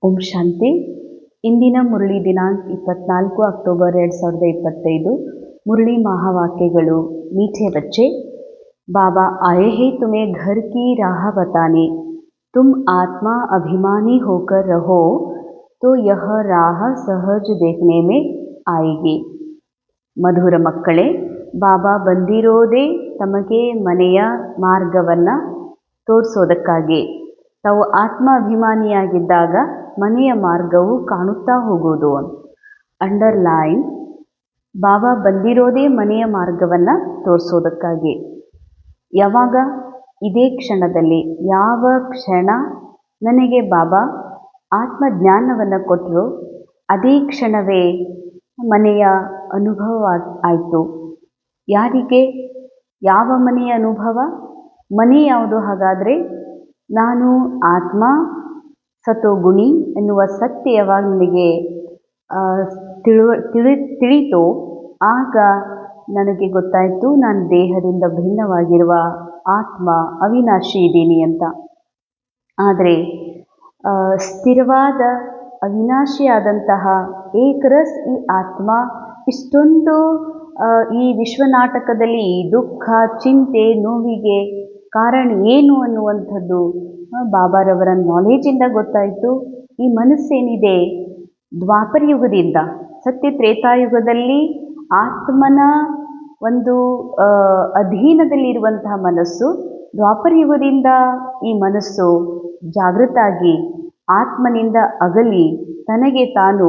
ಓಂ ಶಾಂತಿ. ಇಂದಿನ ಮುರಳಿ ದಿನಾಂಕ 24 ಅಕ್ಟೋಬರ್ 2025. मुरली महावाक्यಗಳು. मीठे बच्चे, बाबा आए हैं तुम्हें घर की राह बताने. तुम आत्मा अभिमानी होकर रहो तो यह राह सहज देखने में आएगी. ಮಧುರ ಮಕ್ಕಳೇ, ಬಾಬಾ ಬಂದಿರೋದೇ ತಮಗೆ ಮನೆಯ ಮಾರ್ಗವನ್ನು ತೋರಿಸೋದಕ್ಕಾಗಿ. ತಾವು ಆತ್ಮ ಅಭಿಮಾನಿಯಾಗಿದ್ದಾಗ ಮನೆಯ ಮಾರ್ಗವು ಕಾಣುತ್ತಾ ಹೋಗೋದು. ಅಂಡರ್ಲೈನ್, ಬಾಬಾ ಬಂದಿರೋದೇ ಮನೆಯ ಮಾರ್ಗವನ್ನು ತೋರಿಸೋದಕ್ಕಾಗಿ. ಯಾವಾಗ? ಇದೇ ಕ್ಷಣದಲ್ಲಿ. ಯಾವ ಕ್ಷಣ ನನಗೆ ಬಾಬಾ ಆತ್ಮಜ್ಞಾನವನ್ನು ಕೊಟ್ಟರು ಅದೇ ಕ್ಷಣವೇ ಮನೆಯ ಅನುಭವ ಆಯಿತು. ಯಾರಿಗೆ? ಯಾವ ಮನೆಯ ಅನುಭವ? ಮನೆ ಯಾವುದು ಹಾಗಾದರೆ? ನಾನು ಆತ್ಮ ಸತೋಗುಣಿ ಎನ್ನುವ ಸತ್ಯ ಯಾವಾಗ ನನಗೆ ತಿಳಿತೋ ಆಗ ನನಗೆ ಗೊತ್ತಾಯಿತು ನಾನು ದೇಹದಿಂದ ಭಿನ್ನವಾಗಿರುವ ಆತ್ಮ, ಅವಿನಾಶಿ ಇದ್ದೀನಿ ಅಂತ. ಆದರೆ ಸ್ಥಿರವಾದ ಅವಿನಾಶಿಯಾದಂತಹ ಏಕರಸ್ ಈ ಆತ್ಮ ಇಷ್ಟೊಂದು ಈ ವಿಶ್ವನಾಟಕದಲ್ಲಿ ದುಃಖ, ಚಿಂತೆ, ನೋವಿಗೆ ಕಾರಣ ಏನು ಅನ್ನುವಂಥದ್ದು ಬಾಬಾರವರ ನಾಲೆಜಿಂದ ಗೊತ್ತಾಯಿತು. ಈ ಮನಸ್ಸೇನಿದೆ ದ್ವಾಪರ ಯುಗದಿಂದ, ಸತ್ಯ ತ್ರೇತಾಯುಗದಲ್ಲಿ ಆತ್ಮನ ಒಂದು ಅಧೀನದಲ್ಲಿರುವಂತಹ ಮನಸ್ಸು, ದ್ವಾಪರ ಯುಗದಿಂದ ಈ ಮನಸ್ಸು ಜಾಗೃತಾಗಿ ಆತ್ಮನಿಂದ ಅಗಲಿ ತನಗೆ ತಾನು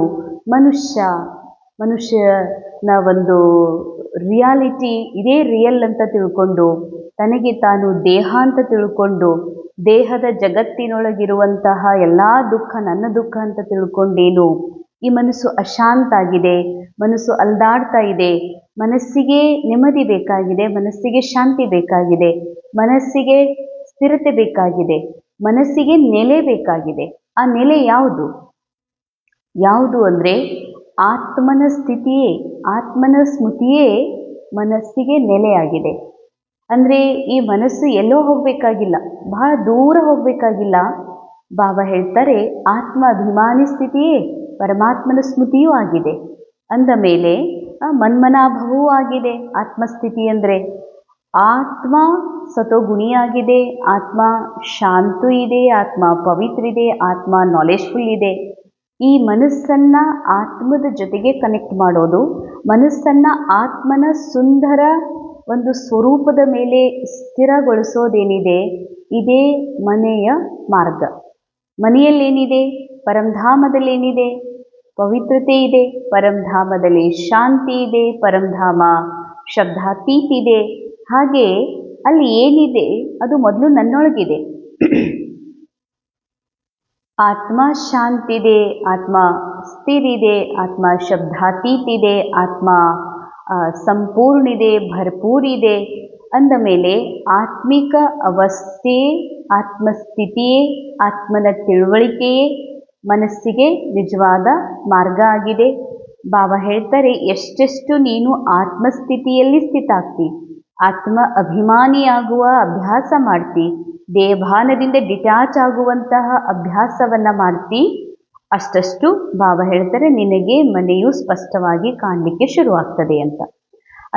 ಮನುಷ್ಯನ ಒಂದು ರಿಯಾಲಿಟಿ ಇದೇ ರಿಯಲ್ ಅಂತ ತಿಳ್ಕೊಂಡು, ತನಗೆ ತಾನು ದೇಹ ಅಂತ ತಿಳ್ಕೊಂಡು, ದೇಹದ ಜಗತ್ತಿನೊಳಗಿರುವಂತಹ ಎಲ್ಲ ದುಃಖ ನನ್ನ ದುಃಖ ಅಂತ ತಿಳ್ಕೊಂಡೇನು ಈ ಮನಸ್ಸು ಅಶಾಂತ ಆಗಿದೆ, ಮನಸ್ಸು ಅಲ್ದಾಡ್ತಾ ಇದೆ. ಮನಸ್ಸಿಗೆ ನೆಮ್ಮದಿ ಬೇಕಾಗಿದೆ, ಮನಸ್ಸಿಗೆ ಶಾಂತಿ ಬೇಕಾಗಿದೆ, ಮನಸ್ಸಿಗೆ ಸ್ಥಿರತೆ ಬೇಕಾಗಿದೆ, ಮನಸ್ಸಿಗೆ ನೆಲೆ ಬೇಕಾಗಿದೆ. ಆ ನೆಲೆ ಯಾವುದು ಅಂದರೆ ಆತ್ಮನ ಸ್ಥಿತಿಯೇ, ಆತ್ಮನ ಸ್ಮೃತಿಯೇ ಮನಸ್ಸಿಗೆ ನೆಲೆಯಾಗಿದೆ. ಅಂದರೆ ಈ ಮನಸ್ಸು ಎಲ್ಲೋ ಹೋಗಬೇಕಾಗಿಲ್ಲ, ಬಹಳ ದೂರ ಹೋಗಬೇಕಾಗಿಲ್ಲ. ಬಾಬಾ ಹೇಳ್ತಾರೆ ಆತ್ಮ ಅಭಿಮಾನಿ ಸ್ಥಿತಿಯೇ ಪರಮಾತ್ಮನ ಸ್ಮೃತಿಯೂ ಆಗಿದೆ. ಅಂದ ಮೇಲೆ ಮನ್ಮನಾಭವೂ ಆಗಿದೆ. ಆತ್ಮಸ್ಥಿತಿ ಅಂದರೆ ಆತ್ಮ ಸತೋಗುಣಿಯಾಗಿದೆ, ಆತ್ಮ ಶಾಂತ ಇದೆ, ಆತ್ಮ ಪವಿತ್ರ ಇದೆ, ಆತ್ಮ ನಾಲೆಜ್ಫುಲ್ ಇದೆ. ಈ ಮನಸ್ಸನ್ನು ಆತ್ಮದ ಜೊತೆಗೆ ಕನೆಕ್ಟ್ ಮಾಡೋದು, ಮನಸ್ಸನ್ನು ಆತ್ಮನ ಸುಂದರ ಒಂದು ಸ್ವರೂಪದ ಮೇಲೆ ಸ್ಥಿರಗೊಳಿಸೋದೇನಿದೆ ಇದೇ ಮನೆಯ ಮಾರ್ಗ. ಮನೆಯಲ್ಲೇನಿದೆ? ಪರಂಧಾಮದಲ್ಲೇನಿದೆ? ಪವಿತ್ರತೆ ಇದೆ, ಪರಂಧಾಮದಲ್ಲಿ ಶಾಂತಿ ಇದೆ, ಪರಂಧಾಮ ಶಬ್ದಾತೀತ ಇದೆ. ಹಾಗೆ ಅಲ್ಲಿ ಏನಿದೆ ಅದು ಮೊದಲು ನನ್ನೊಳಗಿದೆ. ಆತ್ಮ ಶಾಂತಿದೆ, ಆತ್ಮ ಸ್ಥಿರಿದೆ, ಆತ್ಮ ಶಬ್ದಾತೀತ ಇದೆ, ಆತ್ಮ ಸಂಪೂರ್ಣಿದೆ, ಭರ್ಪೂರಿದೆ. ಅಂದ ಮೇಲೆ ಆತ್ಮಿಕ ಅವಸ್ಥೆ, ಆತ್ಮಸ್ಥಿತಿಯೇ, ಆತ್ಮನ ತಿಳುವಳಿಕೆಯೇ ಮನಸ್ಸಿಗೆ ನಿಜವಾದ ಮಾರ್ಗ ಆಗಿದೆ. ಬಾಬಾ ಹೇಳ್ತಾರೆ ಎಷ್ಟೆಷ್ಟು ನೀನು ಆತ್ಮಸ್ಥಿತಿಯಲ್ಲಿ ಸ್ಥಿತ ಆಗ್ತಿ, ಆತ್ಮ ಅಭಿಮಾನಿಯಾಗುವ ಅಭ್ಯಾಸ ಮಾಡ್ತಿ, ದೇಹಭಾನದಿಂದ ಡಿಟ್ಯಾಚ್ ಆಗುವಂತಹ ಅಭ್ಯಾಸವನ್ನು ಮಾಡ್ತಿ, ಅಷ್ಟಷ್ಟು ಬಾಬಾ ಹೇಳ್ತಾರೆ ನಿನಗೆ ಮನೆಯು ಸ್ಪಷ್ಟವಾಗಿ ಕಾಣಲಿಕ್ಕೆ ಶುರುವಾಗ್ತದೆ ಅಂತ.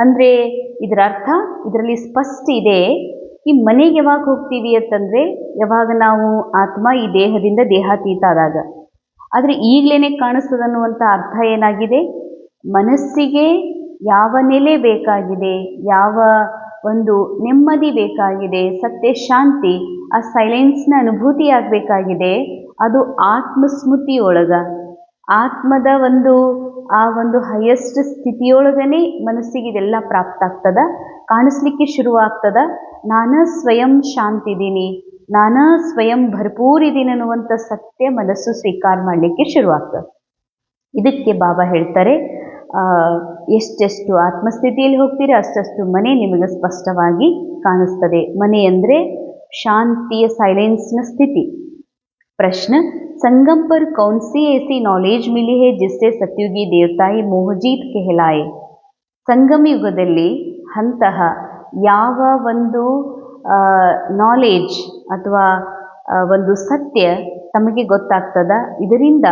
ಅಂದರೆ ಇದರ ಅರ್ಥ ಇದರಲ್ಲಿ ಸ್ಪಷ್ಟ ಇದೆ. ಈ ಮನೆಗೆ ಯಾವಾಗ ಹೋಗ್ತೀವಿ ಅಂತಂದರೆ ಯಾವಾಗ ನಾವು ಆತ್ಮ ಈ ದೇಹದಿಂದ ದೇಹಾತೀತ ಆದಾಗ. ಆದರೆ ಈಗಲೇ ಕಾಣಿಸ್ತದನ್ನುವಂಥ ಅರ್ಥ ಏನಾಗಿದೆ? ಮನಸ್ಸಿಗೆ ಯಾವ ನೆಲೆ ಬೇಕಾಗಿದೆ, ಯಾವ ಒಂದು ನೆಮ್ಮದಿ ಬೇಕಾಗಿದೆ, ಸತ್ಯ ಶಾಂತಿ, ಆ ಸೈಲೆನ್ಸ್ನ ಅನುಭೂತಿ ಆಗಬೇಕಾಗಿದೆ, ಅದು ಆತ್ಮಸ್ಮೃತಿಯೊಳಗ, ಆತ್ಮದ ಆ ಒಂದು ಹೈಯೆಸ್ಟ್ ಸ್ಥಿತಿಯೊಳಗನೆ ಮನಸ್ಸಿಗೆ ಇದೆಲ್ಲ ಪ್ರಾಪ್ತ ಆಗ್ತದ, ಕಾಣಿಸ್ಲಿಕ್ಕೆ ಶುರುವಾಗ್ತದ. ನಾನು ಸ್ವಯಂ ಶಾಂತಿದ್ದೀನಿ, ನಾನು ಸ್ವಯಂ ಭರ್ಪೂರಿದ್ದೀನಿ ಅನ್ನುವಂಥ ಸತ್ಯ ಮನಸ್ಸು ಸ್ವೀಕಾರ ಮಾಡಲಿಕ್ಕೆ ಶುರುವಾಗ್ತದೆ. ಇದಕ್ಕೆ ಬಾಬಾ ಹೇಳ್ತಾರೆ ಎಷ್ಟೆಷ್ಟು ಆತ್ಮಸ್ಥಿತಿಯಲ್ಲಿ ಹೋಗ್ತೀರಾ ಅಷ್ಟಷ್ಟು ಮನೆ ನಿಮಗೆ ಸ್ಪಷ್ಟವಾಗಿ ಕಾಣಿಸ್ತದೆ. ಮನೆ ಅಂದರೆ ಶಾಂತಿಯ ಸೈಲೆನ್ಸ್ನ ಸ್ಥಿತಿ. ಪ್ರಶ್ನೆ, संगम पर कौन सी ऐसी नॉलेज मिली है जिससे सत्युगी देवताएं मोहजीत कहलाए? ಸಂಗಮ ಯುಗದಲ್ಲಿ ಅಂತಹ ಯಾವ ಒಂದು ನಾಲೆಜ್ ಅಥವಾ ಒಂದು ಸತ್ಯ ತಮಗೆ ಗೊತ್ತಾಗ್ತದ. ಇದರಿಂದ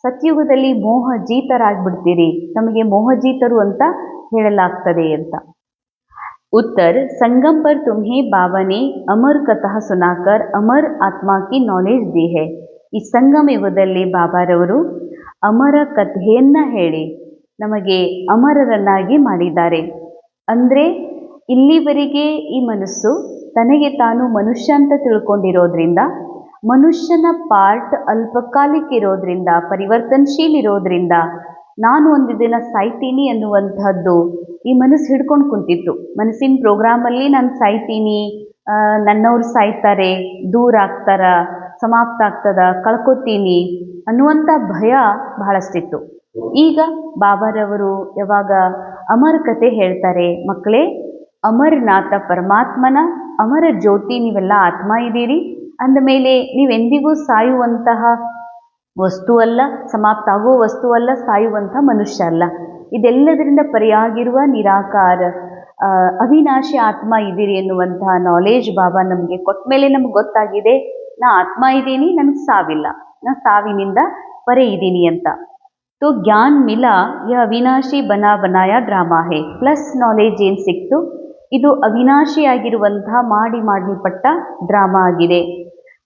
ಸತ್ಯುಗದಲ್ಲಿ ಮೋಹಜೀತರಾಗ್ಬಿಡ್ತೀರಿ, ತಮಗೆ ಮೋಹಜೀತರು ಅಂತ ಹೇಳಲಾಗ್ತದೆ ಅಂತ. उत्तर संगम पर तुम्हें बाबा ने अमर कथा सुनाकर अमर आत्मा की ನಾಲೆಜ್ दी है. ಈ ಸಂಗಮ ಯುಗದಲ್ಲಿ ಬಾಬಾರವರು ಅಮರ ಕಥೆಯನ್ನ ಹೇಳಿ ನಮಗೆ ಅಮರರನ್ನಾಗಿ ಮಾಡಿದ್ದಾರೆ. ಅಂದರೆ ಇಲ್ಲಿವರೆಗೆ ಈ ಮನಸ್ಸು ತನಗೆ ತಾನು ಮನುಷ್ಯ ಅಂತ ತಿಳ್ಕೊಂಡಿರೋದ್ರಿಂದ, ಮನುಷ್ಯನ ಪಾರ್ಟ್ ಅಲ್ಪಕಾಲಿಕ ಇರೋದ್ರಿಂದ, ಪರಿವರ್ತನಶೀಲ ಇರೋದ್ರಿಂದ ನಾನು ಒಂದು ದಿನ ಸಾಯ್ತೀನಿ ಅನ್ನುವಂಥದ್ದು ಈ ಮನಸ್ಸು ಹಿಡ್ಕೊಂಡು ಕುಂತಿತ್ತು. ಮನಸ್ಸಿನ ಪ್ರೋಗ್ರಾಮಲ್ಲಿ ನಾನು ಸಾಯ್ತೀನಿ, ನನ್ನವ್ರು ಸಾಯ್ತಾರೆ, ದೂರ ಆಗ್ತಾರ, ಸಮಾಪ್ತ ಆಗ್ತದ, ಕಳ್ಕೊತೀನಿ ಅನ್ನುವಂಥ ಭಯ ಬಹಳಷ್ಟಿತ್ತು. ಈಗ ಬಾಬಾರವರು ಯಾವಾಗ ಅಮರ ಕತೆ ಹೇಳ್ತಾರೆ, ಮಕ್ಕಳೇ ಅಮರನಾಥ ಪರಮಾತ್ಮನ ಅಮರ ಜ್ಯೋತಿ, ನೀವೆಲ್ಲ ಆತ್ಮ ಇದ್ದೀರಿ ಅಂದಮೇಲೆ ನೀವೆಂದಿಗೂ ಸಾಯುವಂತಹ ವಸ್ತು ಅಲ್ಲ, ಸಮಾಪ್ತ ಆಗುವ ವಸ್ತು ಅಲ್ಲ, ಸಾಯುವಂಥ ಮನುಷ್ಯ ಅಲ್ಲ. ಇದೆಲ್ಲದರಿಂದ ಪರಿಯಾಗಿರುವ ನಿರಾಕಾರ ಅವಿನಾಶಿ ಆತ್ಮ ಇದ್ದೀರಿ ಎನ್ನುವಂತಹ ನಾಲೆಜ್ ಬಾಬಾ ನಮಗೆ ಕೊಟ್ಟ ಮೇಲೆ ನಮ್ಗೆ ಗೊತ್ತಾಗಿದೆ, ನಾ ಆತ್ಮ ಇದ್ದೀನಿ, ನನಗೆ ಸಾವಿಲ್ಲ, ನಾ ಸಾವಿನಿಂದ ಪರೆ ಇದ್ದೀನಿ ಅಂತ. तो ज्ञान मिला यह ಅವಿನಾಶಿ बनाया ಡ್ರಾಮಾ ಹೇ. ಪ್ಲಸ್ ನಾಲೆಜ್ ಏನು ಸಿಕ್ತು, ಇದು ಅವಿನಾಶಿಯಾಗಿರುವಂತಹ ಮಾಡಲ್ಪಟ್ಟ ಡ್ರಾಮಾ ಆಗಿದೆ.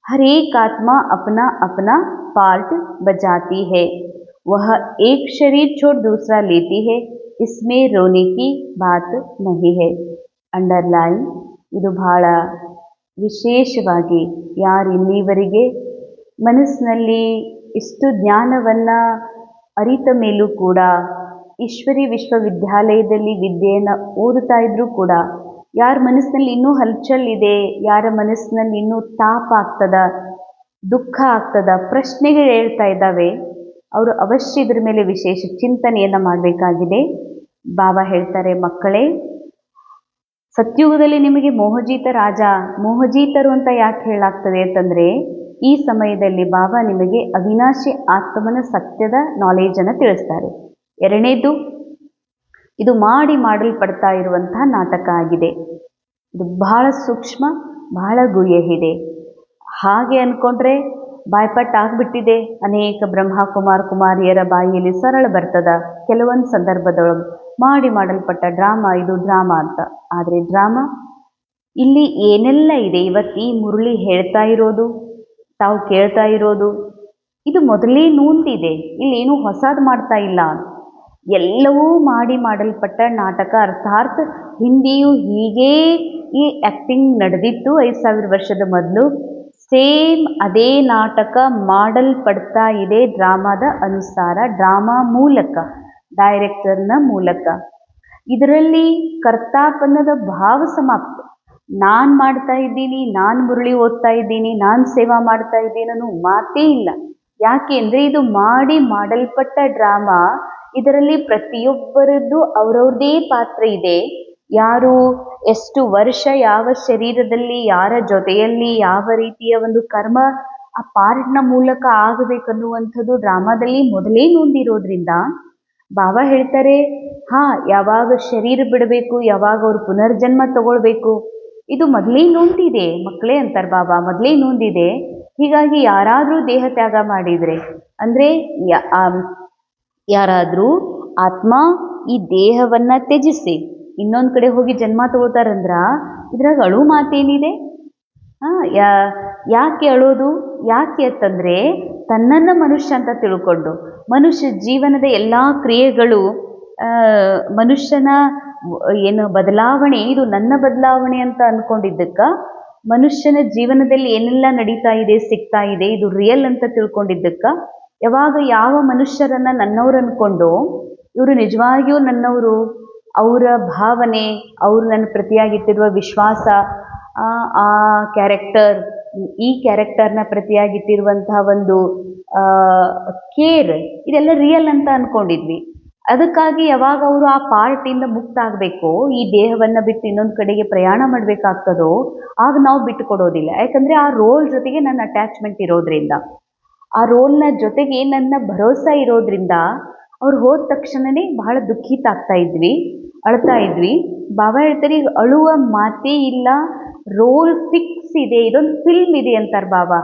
हरेक आत्मा अपना अपना पार्ट बजाती है, वह एक शरीर छोड़ दूसरा लेती है, इसमें रोने की बात नहीं है. ಅಂಡರ್ಲೈನ್, ಇದು ಬಹಳ ವಿಶೇಷವಾಗಿ ಯಾರು ಇಲ್ಲಿವರೆಗೆ ಮನಸ್ಸಿನಲ್ಲಿ ಇಷ್ಟು ಜ್ಞಾನವನ್ನು ಅರಿತ ಮೇಲೂ ಕೂಡ ಈಶ್ವರಿ ವಿಶ್ವವಿದ್ಯಾಲಯದಲ್ಲಿ ವಿದ್ಯೆಯನ್ನು ಓದುತ್ತಾ ಇದ್ರೂ ಕೂಡ ಯಾರ ಮನಸ್ಸಿನಲ್ಲಿ ಇನ್ನೂ ಹಲ್ಚಲ್ ಇದೆ, ಯಾರ ಮನಸ್ಸಿನಲ್ಲಿ ಇನ್ನೂ ತಾಪ ಆಗ್ತದ, ದುಃಖ ಆಗ್ತದ, ಪ್ರಶ್ನೆಗಳು ಹೇಳ್ತಾ ಇದ್ದಾವೆ, ಅವರು ಅವಶ್ಯ ಇದ್ರ ಮೇಲೆ ವಿಶೇಷ ಚಿಂತನೆಯನ್ನು ಮಾಡಬೇಕಾಗಿದೆ. ಬಾಬಾ ಹೇಳ್ತಾರೆ, ಮಕ್ಕಳೇ ಸತ್ಯುಗದಲ್ಲಿ ನಿಮಗೆ ಮೋಹಜೀತರು ಅಂತ ಯಾಕೆ ಹೇಳಲಾಗ್ತದೆ ಅಂತಂದರೆ, ಈ ಸಮಯದಲ್ಲಿ ಬಾಬಾ ನಿಮಗೆ ಅವಿನಾಶಿ ಆತ್ಮನ ಸತ್ಯದ ನಾಲೆಜನ್ನು ತಿಳಿಸ್ತಾರೆ. ಎರಡನೇದು, ಇದು ಮಾಡಲ್ಪಡ್ತಾ ಇರುವಂತಹ ನಾಟಕ ಆಗಿದೆ. ಇದು ಬಹಳ ಸೂಕ್ಷ್ಮ, ಬಹಳ ಗುಹ್ಯ ಇದೆ. ಹಾಗೆ ಅಂದ್ಕೊಂಡ್ರೆ ಬಾಯ್ಪಟ್ಟು ಆಗಿಬಿಟ್ಟಿದೆ. ಅನೇಕ ಕುಮಾರಿಯರ ಬಾಯಿಯಲ್ಲಿ ಸರಳ ಬರ್ತದ ಕೆಲವೊಂದು ಸಂದರ್ಭದೊಳಗೆ ಮಾಡಲ್ಪಟ್ಟ ಡ್ರಾಮಾ, ಇದು ಡ್ರಾಮಾ ಅಂತ. ಆದರೆ ಡ್ರಾಮಾ ಇಲ್ಲಿ ಏನೆಲ್ಲ ಇದೆ, ಇವತ್ತು ಈ ಮುರಳಿ ಹೇಳ್ತಾ ಇರೋದು, ತಾವು ಕೇಳ್ತಾ ಇರೋದು, ಇದು ಮೊದಲೇ ನೂಂದಿದೆ, ಇಲ್ಲೇನೂ ಹೊಸದು ಮಾಡ್ತಾ ಇಲ್ಲ. ಎಲ್ಲವೂ ಮಾಡಲ್ಪಟ್ಟ ನಾಟಕ. ಅರ್ಥಾತ್ ಹಿಂದಿಯೂ ಹೀಗೇ ಈ ಆ್ಯಕ್ಟಿಂಗ್ ನಡೆದಿತ್ತು 5000 ವರ್ಷದ ಮೊದಲು. ಸೇಮ್ ಅದೇ ನಾಟಕ ಮಾಡಲ್ಪಡ್ತಾ ಇದೆ ಡ್ರಾಮಾದ ಅನುಸಾರ, ಡ್ರಾಮಾ ಮೂಲಕ, ಡೈರೆಕ್ಟರ್ನ ಮೂಲಕ. ಇದರಲ್ಲಿ ಕರ್ತಾಪನ್ನದ ಭಾವ ಸಮಾಪ್ತ. ನಾನು ಮಾಡ್ತಾ ಇದ್ದೀನಿ, ನಾನು ಮುರಳಿ ಓದ್ತಾ ಇದ್ದೀನಿ, ನಾನು ಸೇವಾ ಮಾಡ್ತಾ ಇದ್ದೀನಿ ಅನ್ನೋ ಮಾತೇ ಇಲ್ಲ. ಯಾಕೆ ಅಂದರೆ ಇದು ಮಾಡಲ್ಪಟ್ಟ ಡ್ರಾಮಾ. ಇದರಲ್ಲಿ ಪ್ರತಿಯೊಬ್ಬರದ್ದು ಅವರವ್ರದ್ದೇ ಪಾತ್ರ ಇದೆ. ಯಾರು ಎಷ್ಟು ವರ್ಷ ಯಾವ ಶರೀರದಲ್ಲಿ ಯಾರ ಜೊತೆಯಲ್ಲಿ ಯಾವ ರೀತಿಯ ಒಂದು ಕರ್ಮ ಆ ಪಾರ್ಟ್ನ ಮೂಲಕ ಆಗಬೇಕನ್ನುವಂಥದ್ದು ಡ್ರಾಮಾದಲ್ಲಿ ಮೊದಲೇ ನೊಂದಿರೋದ್ರಿಂದ ಬಾಬಾ ಹೇಳ್ತಾರೆ, ಯಾವಾಗ ಶರೀರ ಬಿಡಬೇಕು, ಯಾವಾಗ ಅವರು ಪುನರ್ಜನ್ಮ ತಗೊಳ್ಬೇಕು, ಇದು ಮೊದಲೇ ನೊಂದಿದೆ ಮಕ್ಕಳೇ ಅಂತಾರೆ ಬಾಬಾ, ಮೊದಲೇ ನೊಂದಿದೆ. ಹೀಗಾಗಿ ಯಾರಾದರೂ ದೇಹ ತ್ಯಾಗ ಮಾಡಿದರೆ, ಅಂದರೆ ಯಾರಾದರೂ ಆತ್ಮ ಈ ದೇಹವನ್ನು ತ್ಯಜಿಸಿ ಇನ್ನೊಂದು ಕಡೆ ಹೋಗಿ ಜನ್ಮ ತಗೋತಾರಂದ್ರ ಇದ್ರಾಗ ಅಳು ಮಾತೇನಿದೆ? ಯಾಕೆ ಅಳೋದು? ಯಾಕೆ ಅಂತಂದರೆ ತನ್ನನ್ನು ಮನುಷ್ಯ ಅಂತ ತಿಳ್ಕೊಂಡು, ಮನುಷ್ಯ ಜೀವನದ ಎಲ್ಲ ಕ್ರಿಯೆಗಳು ಮನುಷ್ಯನ ಬದಲಾವಣೆ, ಇದು ನನ್ನ ಬದಲಾವಣೆ ಅಂತ ಅಂದ್ಕೊಂಡಿದ್ದಕ್ಕೆ, ಮನುಷ್ಯನ ಜೀವನದಲ್ಲಿ ಏನೆಲ್ಲ ನಡೀತಾ ಇದೆ, ಸಿಗ್ತಾ ಇದೆ, ಇದು ರಿಯಲ್ ಅಂತ ತಿಳ್ಕೊಂಡಿದ್ದಕ್ಕೆ, ಯಾವಾಗ ಯಾವ ಮನುಷ್ಯರನ್ನು ನನ್ನವ್ರು ಅಂದ್ಕೊಂಡು ಇವರು ನಿಜವಾಗಿಯೂ ನನ್ನವರು, ಅವರ ಭಾವನೆ, ಅವರು ನನ್ನ ಪ್ರತಿಯಾಗಿಟ್ಟಿರುವ ವಿಶ್ವಾಸ, ಆ ಕ್ಯಾರೆಕ್ಟರ್, ಈ ಕ್ಯಾರೆಕ್ಟರ್ನ ಪ್ರತಿಯಾಗಿಟ್ಟಿರುವಂತಹ ಒಂದು ಕೇರ್, ಇದೆಲ್ಲ ರಿಯಲ್ ಅಂತ ಅಂದ್ಕೊಂಡಿದ್ವಿ. ಅದಕ್ಕಾಗಿ ಯಾವಾಗ ಅವರು ಆ ಪಾರ್ಟಿಂದ ಮುಕ್ತ ಆಗಬೇಕು, ಈ ದೇಹವನ್ನು ಬಿಟ್ಟು ಇನ್ನೊಂದು ಕಡೆಗೆ ಪ್ರಯಾಣ ಮಾಡಬೇಕಾಗ್ತದೋ ಆಗ ನಾವು ಬಿಟ್ಟು ಕೊಡೋದಿಲ್ಲ. ಯಾಕಂದರೆ ಆ ರೋಲ್ ಜೊತೆಗೆ ನನ್ನ ಅಟ್ಯಾಚ್ಮೆಂಟ್ ಇರೋದ್ರಿಂದ, ಆ ರೋಲ್ನ ಜೊತೆಗೆ ನನ್ನ ಭರೋಸಾ ಇರೋದ್ರಿಂದ ಅವ್ರು ಹೋದ ತಕ್ಷಣವೇ ಬಹಳ ದುಃಖಿತ ಆಗ್ತಾ ಇದ್ವಿ, ಅಳ್ತಾ ಇದ್ವಿ. ಬಾಬಾ ಹೇಳ್ತಾರೆ, ಈಗ ಅಳುವ ಮಾತೇ ಇಲ್ಲ, ರೋಲ್ ಫಿಕ್ಸ್ ಇದೆ, ಇದೊಂದು ಫಿಲ್ಮ್ ಇದೆ ಅಂತಾರೆ ಬಾಬಾ.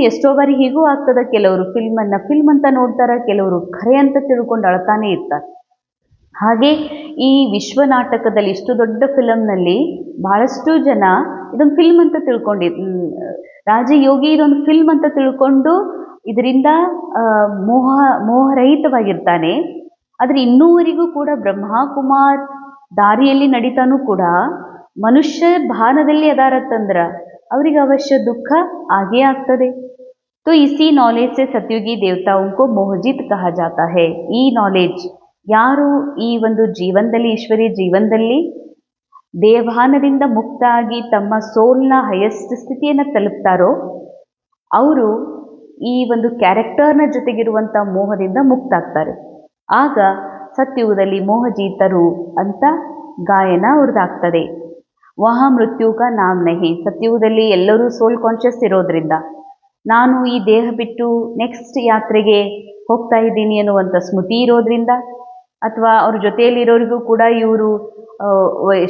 ಎಷ್ಟೋ ಬಾರಿ ಹೀಗೂ ಆಗ್ತದ, ಕೆಲವರು ಫಿಲ್ಮ್ ಅಂತ ನೋಡ್ತಾರ, ಕೆಲವರು ಖರೆ ಅಂತ ತಿಳ್ಕೊಂಡು ಅಳ್ತಾನೆ ಇರ್ತಾರೆ. ಹಾಗೆ ಈ ವಿಶ್ವ ನಾಟಕದಲ್ಲಿ ಇಷ್ಟು ದೊಡ್ಡ ಫಿಲಮ್ನಲ್ಲಿ ಬಹಳಷ್ಟು ಜನ ಇದೊಂದು ಫಿಲ್ಮ್ ಅಂತ ರಾಜಯೋಗಿ ಇದೊಂದು ಫಿಲ್ಮ್ ಅಂತ ತಿಳ್ಕೊಂಡು ಇದರಿಂದ ಮೋಹರಹಿತವಾಗಿರ್ತಾನೆ. ಆದರೆ ಇನ್ನೂವರೆಗೂ ಕೂಡ ಬ್ರಹ್ಮಕುಮಾರ್ ದಾರಿಯಲ್ಲಿ ನಡೀತಾನೂ ಕೂಡ ಮನುಷ್ಯ ಭಾನದಲ್ಲಿ ಅದಾರತ್ತಂದ್ರ ಅವರಿಗೆ ಅವಶ್ಯ ದುಃಖ ಆಗೇ ಆಗ್ತದೆ. तो इसी नॉलेज से सतयुगी देवताओं को मोहजित कहा जाता है. ಈ ನಾಲೆಜ್ ಯಾರು ಈ ಒಂದು ಜೀವನದಲ್ಲಿ, ಈಶ್ವರೀಯ ಜೀವನದಲ್ಲಿ ದೇವಭಾನದಿಂದ ಮುಕ್ತ ಆಗಿ ತಮ್ಮ ಸೋಲ್ನ ಹೈಯೆಸ್ಟ್ ಸ್ಥಿತಿಯನ್ನು ತಲುಪ್ತಾರೋ ಅವರು ಈ ಒಂದು ಕ್ಯಾರೆಕ್ಟರ್ನ ಜೊತೆಗಿರುವಂಥ ಮೋಹದಿಂದ ಮುಕ್ತಾಗ್ತಾರೆ. ಆಗ ಸತ್ಯುಗದಲ್ಲಿ ಮೋಹಜೀತರು ಅಂತ ಗಾಯನ ಅವ್ರದ್ದಾಗ್ತದೆ. ವಹ ಮೃತ್ಯು ಕಾ ನಾಮ್ ನಹಿ. ಸತ್ಯುಗದಲ್ಲಿ ಎಲ್ಲರೂ ಸೋಲ್ ಕಾನ್ಷಿಯಸ್ ಇರೋದ್ರಿಂದ ನಾನು ಈ ದೇಹ ಬಿಟ್ಟು ನೆಕ್ಸ್ಟ್ ಯಾತ್ರೆಗೆ ಹೋಗ್ತಾ ಇದ್ದೀನಿ ಅನ್ನುವಂಥ ಸ್ಮೃತಿ ಇರೋದ್ರಿಂದ, ಅಥವಾ ಅವ್ರ ಜೊತೆಯಲ್ಲಿರೋರಿಗೂ ಕೂಡ ಇವರು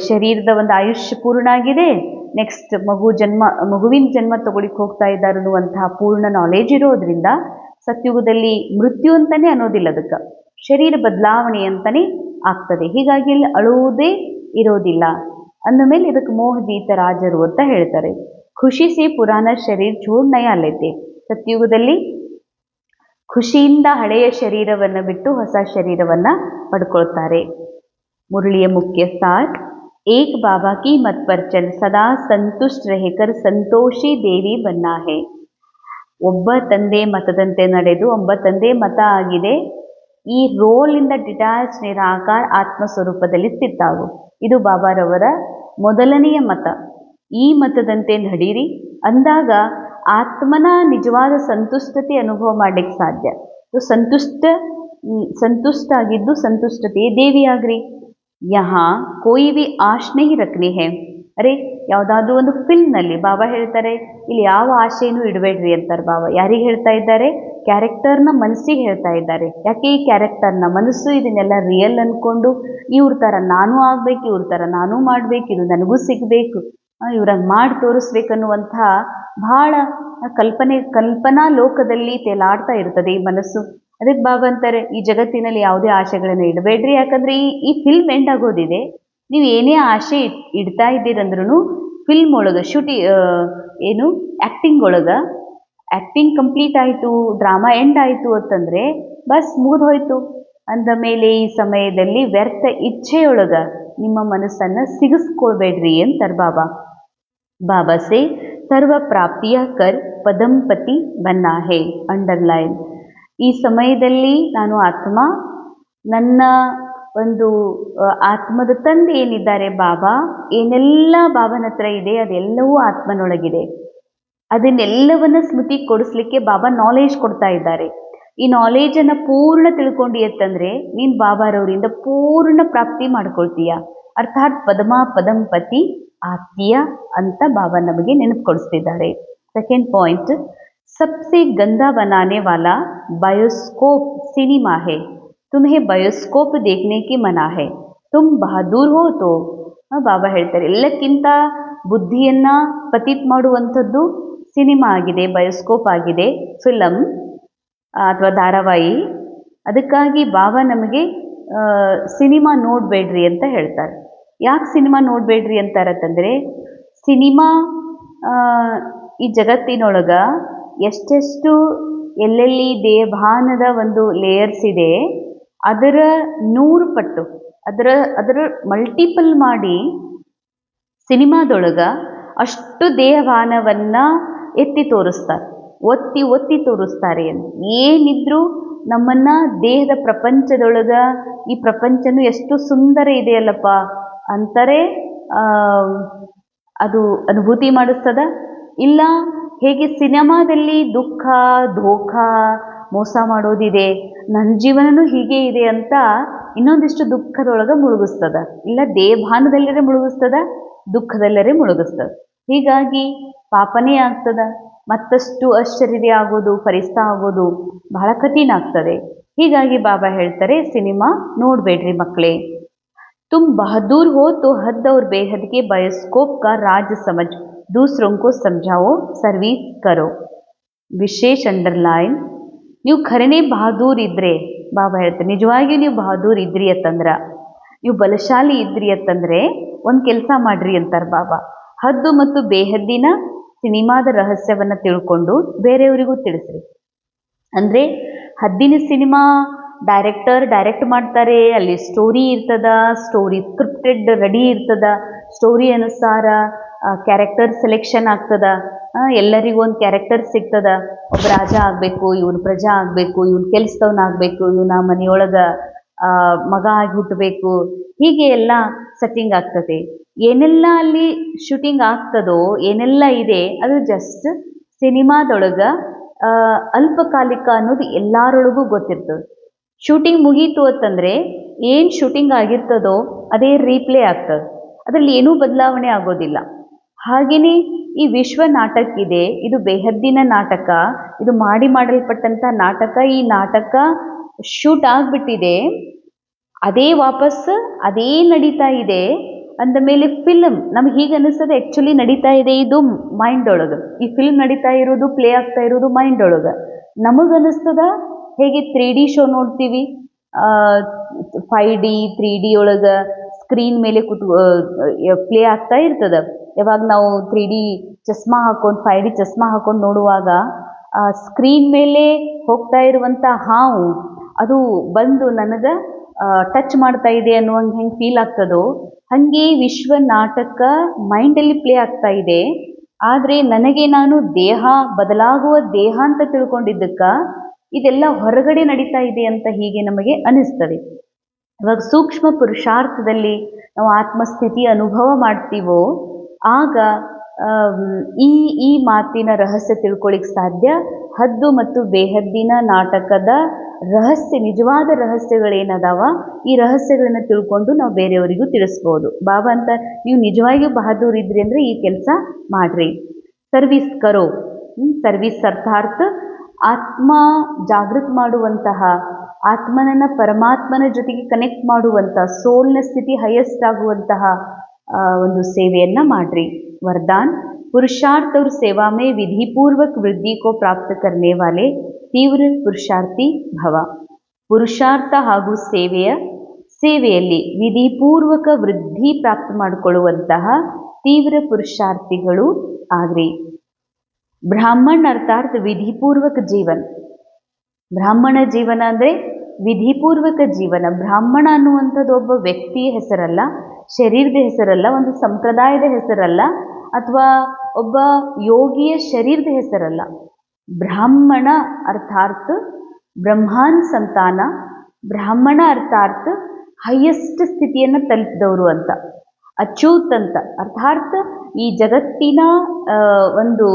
ಶರೀರದ ಒಂದು ಆಯುಷ್ಯ ಪೂರ್ಣ ಆಗಿದೆ, ನೆಕ್ಸ್ಟ್ ಮಗುವಿನ ಜನ್ಮ ತಗೊಳಿಕ್ಕೆ ಹೋಗ್ತಾ ಇದ್ದಾರೆ ಅನ್ನುವಂತಹ ಪೂರ್ಣ ನಾಲೆಜ್ ಇರೋದ್ರಿಂದ ಸತ್ಯುಗದಲ್ಲಿ ಮೃತ್ಯು ಅಂತಲೇ ಅನ್ನೋದಿಲ್ಲ, ಅದಕ್ಕೆ ಶರೀರ ಬದಲಾವಣೆ ಅಂತಲೇ ಆಗ್ತದೆ. ಹೀಗಾಗಿ ಇಲ್ಲಿ ಅಳುವುದೇ ಇರೋದಿಲ್ಲ. ಅಂದಮೇಲೆ ಇದಕ್ಕೆ ಮೋಹಜೀತ ರಾಜರು ಅಂತ ಹೇಳ್ತಾರೆ. ಖುಷಿ ಸೇ ಪುರಾಣ ಶರೀರ ಛೋಡ್ ನಯಾ ಲೇತೆ. ಸತ್ಯುಗದಲ್ಲಿ ಖುಷಿಯಿಂದ ಹಳೆಯ ಶರೀರವನ್ನು ಬಿಟ್ಟು ಹೊಸ ಶರೀರವನ್ನು ಪಡ್ಕೊಳ್ತಾರೆ. ಮುರಳಿಯ ಮುಖ್ಯ ಸಾರ್, ಏಕ್ ಬಾಬಾ ಕಿ ಮತ್ ಪರ್ ಚಲ್ ಸದಾ ಸಂತುಷ್ಟ ರಹಕರ್ ಸಂತೋಷಿ ದೇವಿ ಬನ್ನಾ ಹೇ. ಒಬ್ಬ ತಂದೆ ಮತದಂತೆ ನಡೆದು, ಒಬ್ಬ ತಂದೆ ಮತ ಆಗಿದೆ, ಈ ರೋಲಿಂದ ಡಿಟ್ಯಾಚ್ ನಿರಾಕಾರ ಆತ್ಮಸ್ವರೂಪದಲ್ಲಿ ಸ್ಥಿತಾಗು. ಇದು ಬಾಬಾರವರ ಮೊದಲನೆಯ ಮತ. ಈ ಮತದಂತೆ ನಡೀರಿ ಅಂದಾಗ ಆತ್ಮನ ನಿಜವಾದ ಸಂತುಷ್ಟತೆ ಅನುಭವ ಮಾಡಲಿಕ್ಕೆ ಸಾಧ್ಯ. ಸಂತುಷ್ಟ ಆಗಿದ್ದು ಸಂತುಷ್ಟತೆ ದೇವಿಯಾಗ್ರಿ. ಯಹಾ ಕೋಯಿ ವಿ ಆಶ್ ನಹಿ ರಖನಿ ಹೇ. ಅರೆ, ಯಾವುದಾದ್ರೂ ಒಂದು ಫಿಲ್ಮ್ನಲ್ಲಿ ಬಾಬಾ ಹೇಳ್ತಾರೆ ಇಲ್ಲಿ ಯಾವ ಆಶೆನೂ ಇಡಬೇಡ್ರಿ ಅಂತಾರೆ ಬಾಬಾ. ಯಾರಿಗೆ ಹೇಳ್ತಾ ಇದ್ದಾರೆ? ಕ್ಯಾರೆಕ್ಟರ್ನ ಮನಸ್ಸಿಗೆ ಹೇಳ್ತಾ ಇದ್ದಾರೆ. ಯಾಕೆ ಈ ಕ್ಯಾರೆಕ್ಟರ್ನ ಮನಸ್ಸು ಇದನ್ನೆಲ್ಲ ರಿಯಲ್ ಅಂದ್ಕೊಂಡು ಇವ್ರ ಥರ ನಾನು ಆಗಬೇಕು, ಇವ್ರ ಥರ ನಾನು ಮಾಡಬೇಕು, ಇದು ನನಗೂ ಸಿಗಬೇಕು, ಇವ್ರಂಗೆ ಮಾಡಿ ತೋರಿಸ್ಬೇಕನ್ನುವಂಥ ಭಾಳ ಕಲ್ಪನಾ ಲೋಕದಲ್ಲಿ ತೇಲಾಡ್ತಾ ಇರ್ತದೆ ಈ ಮನಸ್ಸು. ಅದಕ್ಕೆ ಬಾಬಾ ಅಂತಾರೆ ಈ ಜಗತ್ತಿನಲ್ಲಿ ಯಾವುದೇ ಆಶೆಗಳನ್ನು ಇಡಬೇಡ್ರಿ. ಯಾಕಂದರೆ ಈ ಫಿಲ್ಮ್ ಎಂಡ್ ಆಗೋದಿದೆ. ನೀವು ಏನೇ ಆಸೆ ಇಡ್ತಾ ಇದ್ದೀರಂದ್ರೂ ಫಿಲ್ಮ್ ಒಳಗೆ ಆ್ಯಕ್ಟಿಂಗ್ ಒಳಗೆ ಆ್ಯಕ್ಟಿಂಗ್ ಕಂಪ್ಲೀಟ್ ಆಯಿತು, ಡ್ರಾಮಾ ಎಂಡ್ ಆಯಿತು ಅಂತಂದರೆ ಬಸ್ ಮುಗಿದು ಹೋಯಿತು. ಅಂದ ಮೇಲೆ ಈ ಸಮಯದಲ್ಲಿ ವ್ಯರ್ಥ ಇಚ್ಛೆಯೊಳಗೆ ನಿಮ್ಮ ಮನಸ್ಸನ್ನು ಸಿಗಿಸ್ಕೊಳ್ಬೇಡ್ರಿ ಅಂತಾರೆ ಬಾಬಾ. ಬಾಬಾ ಸೇ ಸರ್ವ ಪ್ರಾಪ್ತಿಯ ಕರ್ ಪದಂಪತಿ ಬನ್ನಾ ಹೇ. ಅಂಡರ್ಲೈನ್. ಈ ಸಮಯದಲ್ಲಿ ನಾನು ಆತ್ಮ, ನನ್ನ ಒಂದು ಆತ್ಮದ ತಂದೆ ಏನಿದ್ದಾರೆ ಬಾಬಾ, ಏನೆಲ್ಲ ಬಾಬನ ಹತ್ರ ಇದೆ ಅದೆಲ್ಲವೂ ಆತ್ಮನೊಳಗಿದೆ. ಅದನ್ನೆಲ್ಲವನ್ನು ಸ್ಮೃತಿ ಕೊಡಿಸ್ಲಿಕ್ಕೆ ಬಾಬಾ ನಾಲೆಜ್ ಕೊಡ್ತಾ ಇದ್ದಾರೆ. ಈ ನಾಲೆಜನ್ನು ಪೂರ್ಣ ತಿಳ್ಕೊಂಡು ಅಂತಂದರೆ ನೀನು ಬಾಬಾರವರಿಂದ ಪೂರ್ಣ ಪ್ರಾಪ್ತಿ ಮಾಡ್ಕೊಳ್ತೀಯ. ಅರ್ಥಾತ್ ಪದಂಪತಿ ಆತ್ಮೀಯ ಅಂತ ಬಾಬಾ ನಮಗೆ ನೆನಪು ಕೊಡಿಸ್ತಿದ್ದಾರೆ. ಸೆಕೆಂಡ್ ಪಾಯಿಂಟ್, सबसे गंदा बनाने वाला बायोस्कोप सिनेमा है. तुम्हें बायोस्कोप देखने की मना है. तुम बहादुर हो तो. ಬಾಬಾ ಹೇಳ್ತಾರೆ ಎಲ್ಲಕ್ಕಿಂತ ಬುದ್ಧಿಯನ್ನು ಪತಿತ್ ಮಾಡುವಂಥದ್ದು ಸಿನಿಮಾ ಆಗಿದೆ, ಬಯೋಸ್ಕೋಪ್ ಆಗಿದೆ, ಫಿಲಮ್ ಅಥವಾ ಧಾರಾವಾಹಿ. ಅದಕ್ಕಾಗಿ ಬಾಬಾ ನಮಗೆ ಸಿನಿಮಾ ನೋಡಬೇಡ್ರಿ ಅಂತ ಹೇಳ್ತಾರೆ. ಯಾಕೆ ಸಿನಿಮಾ ನೋಡಬೇಡ್ರಿ ಅಂತಾರತ್ತಂದರೆ, ಸಿನಿಮಾ ಈ ಜಗತ್ತಿನೊಳಗೆ ಎಷ್ಟೆಷ್ಟು ಎಲ್ಲೆಲ್ಲಿ ದೇವಭಾನದ ಒಂದು ಲೇಯರ್ಸ್ ಇದೆ ಅದರ 100 ಪಟ್ಟು ಅದರ ಮಲ್ಟಿಪಲ್ ಮಾಡಿ ಸಿನಿಮಾದೊಳಗೆ ಅಷ್ಟು ದೇವಭಾನವನ್ನು ಎತ್ತಿ ತೋರಿಸ್ತಾರೆ, ಒತ್ತಿ ತೋರಿಸ್ತಾರೆ. ಏನಿದ್ರೂ ನಮ್ಮನ್ನು ದೇಹದ ಪ್ರಪಂಚದೊಳಗೆ ಈ ಪ್ರಪಂಚನೂ ಎಷ್ಟು ಸುಂದರ ಇದೆಯಲ್ಲಪ್ಪ ಅಂತಾರೆ ಅದು ಅನುಭೂತಿ ಮಾಡಿಸ್ತದ. ಇಲ್ಲ ಹೇಗೆ ಸಿನಿಮಾದಲ್ಲಿ ದುಃಖ, ಧೋಖ, ಮೋಸ ಮಾಡೋದಿದೆ, ನನ್ನ ಜೀವನನೂ ಹೀಗೆ ಇದೆ ಅಂತ ಇನ್ನೊಂದಿಷ್ಟು ದುಃಖದೊಳಗೆ ಮುಳುಗಿಸ್ತದ. ಇಲ್ಲ ದೇವಭಾನದಲ್ಲೇ ಮುಳುಗಿಸ್ತದ, ದುಃಖದಲ್ಲೇ ಮುಳುಗಿಸ್ತದ. ಹೀಗಾಗಿ ಪಾಪನೇ ಆಗ್ತದ, ಮತ್ತಷ್ಟು ಅಶರೀರಿ ಆಗೋದು, ಫರಿಸ್ತಾ ಆಗೋದು ಬಹಳ ಕಠಿಣ ಆಗ್ತದೆ. ಹೀಗಾಗಿ ಬಾಬಾ ಹೇಳ್ತಾರೆ ಸಿನಿಮಾ ನೋಡಬೇಡ್ರಿ ಮಕ್ಕಳೇ. तुम बहादुर हो तो हद और बेहद के बायोस्कोप का राज समझ दूसरों को समझाओ, सर्विस करो. ವಿಶೇಷ ಅಂಡರ್ಲೈನ್. ನೀವು ಖರೇನೇ ಬಹದ್ದೂರ್ ಇದ್ರೆ, ಬಾಬಾ ಹೇಳ್ತಾರೆ ನಿಜವಾಗಿಯೂ ನೀವು ಬಹದ್ದೂರ್ ಇದ್ರಿ ಅಂತಂದ್ರೆ, ನೀವು ಬಲಶಾಲಿ ಇದ್ರಿ ಅಂತಂದ್ರೆ ಒಂದು ಕೆಲಸ ಮಾಡ್ರಿ ಅಂತಾರೆ ಬಾಬಾ. ಹದ್ದು ಮತ್ತು ಬೇಹದ್ದಿನ ಸಿನಿಮಾದ ರಹಸ್ಯವನ್ನು ತಿಳ್ಕೊಂಡು ಬೇರೆಯವರಿಗೂ ತಿಳಿಸ್ರಿ. ಅಂದರೆ ಹದ್ದಿನ ಸಿನಿಮಾ ಡೈರೆಕ್ಟರ್ ಡೈರೆಕ್ಟ್ ಮಾಡ್ತಾರೆ, ಅಲ್ಲಿ ಸ್ಟೋರಿ ಇರ್ತದ, ಸ್ಟೋರಿ ಸ್ಕ್ರಿಪ್ಟೆಡ್ ರೆಡಿ ಇರ್ತದ, ಸ್ಟೋರಿ ಅನುಸಾರ ಕ್ಯಾರೆಕ್ಟರ್ ಸೆಲೆಕ್ಷನ್ ಆಗ್ತದ, ಎಲ್ಲರಿಗೂ ಒಂದು ಕ್ಯಾರೆಕ್ಟರ್ ಸಿಗ್ತದ. ಒಬ್ಬ ರಾಜ ಆಗಬೇಕು, ಇವನು ಪ್ರಜಾ ಆಗಬೇಕು, ಇವನು ಕೆಲಸದವನ ಆಗಬೇಕು, ಇವನ ಮನೆಯೊಳಗೆ ಮಗ ಆಗಿ ಹುಟ್ಟಬೇಕು, ಹೀಗೆ ಎಲ್ಲ ಸೆಟ್ಟಿಂಗ್ ಆಗ್ತದೆ. ಏನೆಲ್ಲ ಅಲ್ಲಿ ಶೂಟಿಂಗ್ ಆಗ್ತದೋ, ಏನೆಲ್ಲ ಇದೆ ಅದು ಜಸ್ಟ್ ಸಿನಿಮಾದೊಳಗೆ ಅಲ್ಪಕಾಲಿಕ ಅನ್ನೋದು ಎಲ್ಲರೊಳಗೂ ಗೊತ್ತಿರ್ತದೆ. ಶೂಟಿಂಗ್ ಮುಗೀತು ಅಂತಂದರೆ ಏನು ಶೂಟಿಂಗ್ ಆಗಿರ್ತದೋ ಅದೇ ರೀಪ್ಲೇ ಆಗ್ತದೆ, ಅದರಲ್ಲಿ ಏನೂ ಬದಲಾವಣೆ ಆಗೋದಿಲ್ಲ. ಹಾಗೆಯೇ ಈ ವಿಶ್ವ ನಾಟಕ ಇದೆ, ಇದು ಬೇಹದ್ದಿನ ನಾಟಕ, ಇದು ಮಾಡಲ್ಪಟ್ಟಂಥ ನಾಟಕ. ಈ ನಾಟಕ ಶೂಟ್ ಆಗಿಬಿಟ್ಟಿದೆ, ಅದೇ ವಾಪಸ್ ಅದೇ ನಡೀತಾ ಇದೆ ಅಂದಮೇಲೆ ಫಿಲ್ಮ್ ನಮ್ಗೆ ಹೀಗೆ ಅನ್ನಿಸ್ತದೆ ಆ್ಯಕ್ಚುಲಿ ನಡೀತಾ ಇದೆ ಇದು ಮೈಂಡ್ ಒಳಗೆ, ಈ ಫಿಲ್ಮ್ ನಡೀತಾ ಇರೋದು ಪ್ಲೇ ಆಗ್ತಾ ಇರೋದು ಮೈಂಡ್ ಒಳಗೆ. ನಮಗನ್ನಿಸ್ತದ ಹೇಗೆ 3D ಶೋ ನೋಡ್ತೀವಿ, 5D 3D ಒಳಗೆ ಸ್ಕ್ರೀನ್ ಮೇಲೆ ಪ್ಲೇ ಆಗ್ತಾ ಇರ್ತದೆ. ಯಾವಾಗ ನಾವು 3D ಚಸ್ಮಾ ಹಾಕ್ಕೊಂಡು 5D ಚಸ್ಮಾ ಹಾಕ್ಕೊಂಡು ನೋಡುವಾಗ ಸ್ಕ್ರೀನ್ ಮೇಲೆ ಹೋಗ್ತಾ ಇರುವಂಥ ಹಾವು ಅದು ಬಂದು ನನಗೆ ಟಚ್ ಮಾಡ್ತಾ ಇದೆ ಅನ್ನುವಂಗೆ ಹೆಂಗೆ ಫೀಲ್ ಆಗ್ತದೋ ಹಾಗೆ ವಿಶ್ವ ನಾಟಕ ಮೈಂಡಲ್ಲಿ ಪ್ಲೇ ಆಗ್ತಾ ಇದೆ. ಆದರೆ ನನಗೆ ನಾನು ದೇಹ ಬದಲಾಗುವ ದೇಹ ಅಂತ ತಿಳ್ಕೊಂಡಿದ್ದಕ್ಕೆ ಇದೆಲ್ಲ ಹೊರಗಡೆ ನಡೀತಾ ಇದೆ ಅಂತ ಹೀಗೆ ನಮಗೆ ಅನಿಸ್ತದೆ. ಇವಾಗ ಸೂಕ್ಷ್ಮ ಪುರುಷಾರ್ಥದಲ್ಲಿ ನಾವು ಆತ್ಮಸ್ಥಿತಿ ಅನುಭವ ಮಾಡ್ತೀವೋ ಆಗ ಈ ಮಾತಿನ ರಹಸ್ಯ ತಿಳ್ಕೊಳ್ಳಿಕ್ಕೆ ಸಾಧ್ಯ. ಹದ್ದು ಮತ್ತು ಬೇಹದ್ದಿನ ನಾಟಕದ ರಹಸ್ಯ, ನಿಜವಾದ ರಹಸ್ಯಗಳೇನದಾವ, ಈ ರಹಸ್ಯಗಳನ್ನು ತಿಳ್ಕೊಂಡು ನಾವು ಬೇರೆಯವರಿಗೂ ತಿಳಿಸ್ಬೋದು. ಬಾಬಾ ಅಂತ ನೀವು ನಿಜವಾಗಿಯೂ ಬಹದ್ದೂರ್ ಇದ್ರಿ ಅಂದರೆ ಈ ಕೆಲಸ ಮಾಡ್ರಿ. ಸರ್ವಿಸ್ ಕರೋ, ಸರ್ವಿಸ್ ಅರ್ಥಾತ್ ಆತ್ಮ ಜಾಗೃತ ಮಾಡುವಂತಹ, ಆತ್ಮನನ್ನು ಪರಮಾತ್ಮನ ಜೊತೆಗೆ ಕನೆಕ್ಟ್ ಮಾಡುವಂಥ, ಸೋಲ್ನ ಸ್ಥಿತಿ ಹೈಯೆಸ್ಟ್ ಆಗುವಂತಹ ಒಂದು ಸೇವೆಯನ್ನು ಮಾಡ್ರಿ. वरदान पुरुषार्थ और सेवा में विधिपूर्वक वृद्धि को प्राप्त करने वाले ತೀವ್ರ ಪುರುಷಾರ್ಥಿ ಭವ. ಪುರುಷಾರ್ಥ ಹಾಗೂ ಸೇವೆಯಲ್ಲಿ ವಿಧಿಪೂರ್ವಕ ವೃದ್ಧಿ ಪ್ರಾಪ್ತ ಮಾಡಿಕೊಳ್ಳುವಂತಹ ತೀವ್ರ ಪುರುಷಾರ್ಥಿಗಳು ಆಗ್ರಿ. ಬ್ರಾಹ್ಮಣ ಅರ್ಥಾತ್ ವಿಧಿಪೂರ್ವಕ ಜೀವನ. ಬ್ರಾಹ್ಮಣ ಜೀವನ ಅಂದರೆ ವಿಧಿಪೂರ್ವಕ ಜೀವನ. ಬ್ರಾಹ್ಮಣ ಅನ್ನುವಂಥದ್ದು ಒಬ್ಬ ವ್ಯಕ್ತಿಯ ಹೆಸರಲ್ಲ, ಶರೀರದ ಹೆಸರಲ್ಲ, ಒಂದು ಸಂಪ್ರದಾಯದ ಹೆಸರಲ್ಲ, ಅಥವಾ ಒಬ್ಬ ಯೋಗಿಯ ಶರೀರದ ಹೆಸರಲ್ಲ. ಬ್ರಾಹ್ಮಣ ಅರ್ಥಾತ್ ಬ್ರಹ್ಮಾನ್ ಸಂತಾನ, ಬ್ರಾಹ್ಮಣ ಅರ್ಥಾತ್ ಹೈಯೆಸ್ಟ್ ಸ್ಥಿತಿಯನ್ನು ತಲುಪಿದವರು ಅಂತ, ಅಚ್ಯುತ್ ಅಂತ ಅರ್ಥಾತ್ ಈ ಜಗತ್ತಿನ ಒಂದು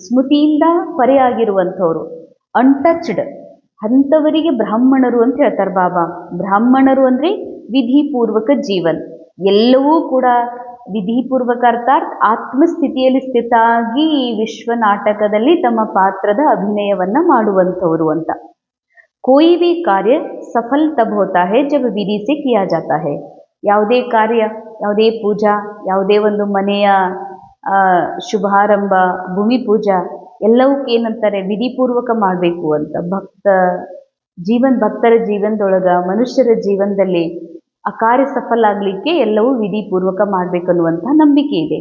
ಸ್ಮೃತಿಯಿಂದ ಪರೆಯಾಗಿರುವಂಥವ್ರು, ಅನ್ಟಚ್ಡ್ ಅಂಥವರಿಗೆ ಬ್ರಾಹ್ಮಣರು ಅಂತ ಹೇಳ್ತಾರೆ ಬಾಬಾ. ಬ್ರಾಹ್ಮಣರು ಅಂದರೆ ವಿಧಿಪೂರ್ವಕ ಜೀವನ್, ಎಲ್ಲವೂ ಕೂಡ ವಿಧಿಪೂರ್ವಕ ಅರ್ಥಾತ್ ಆತ್ಮಸ್ಥಿತಿಯಲ್ಲಿ ಸ್ಥಿತ ಆಗಿ ಈ ವಿಶ್ವ ನಾಟಕದಲ್ಲಿ ತಮ್ಮ ಪಾತ್ರದ ಅಭಿನಯವನ್ನು ಮಾಡುವಂಥವರು ಅಂತ. कोई भी कार्य सफल तब होता है जब विधि से किया जाता है. ಯಾವುದೇ ಕಾರ್ಯ, ಯಾವುದೇ ಪೂಜಾ, ಯಾವುದೇ ಒಂದು ಮನೆಯ ಶುಭಾರಂಭ, ಭೂಮಿ ಪೂಜಾ ಎಲ್ಲವಕ್ಕೆ ಏನಂತಾರೆ, ವಿಧಿಪೂರ್ವಕ ಮಾಡಬೇಕು ಅಂತ. ಭಕ್ತರ ಜೀವನದೊಳಗೆ, ಮನುಷ್ಯರ ಜೀವನದಲ್ಲಿ ಆ ಕಾರ್ಯ ಸಫಲ ಆಗಲಿಕ್ಕೆ ಎಲ್ಲವೂ ವಿಧಿಪೂರ್ವಕ ಮಾಡಬೇಕನ್ನುವಂಥ ನಂಬಿಕೆ ಇದೆ.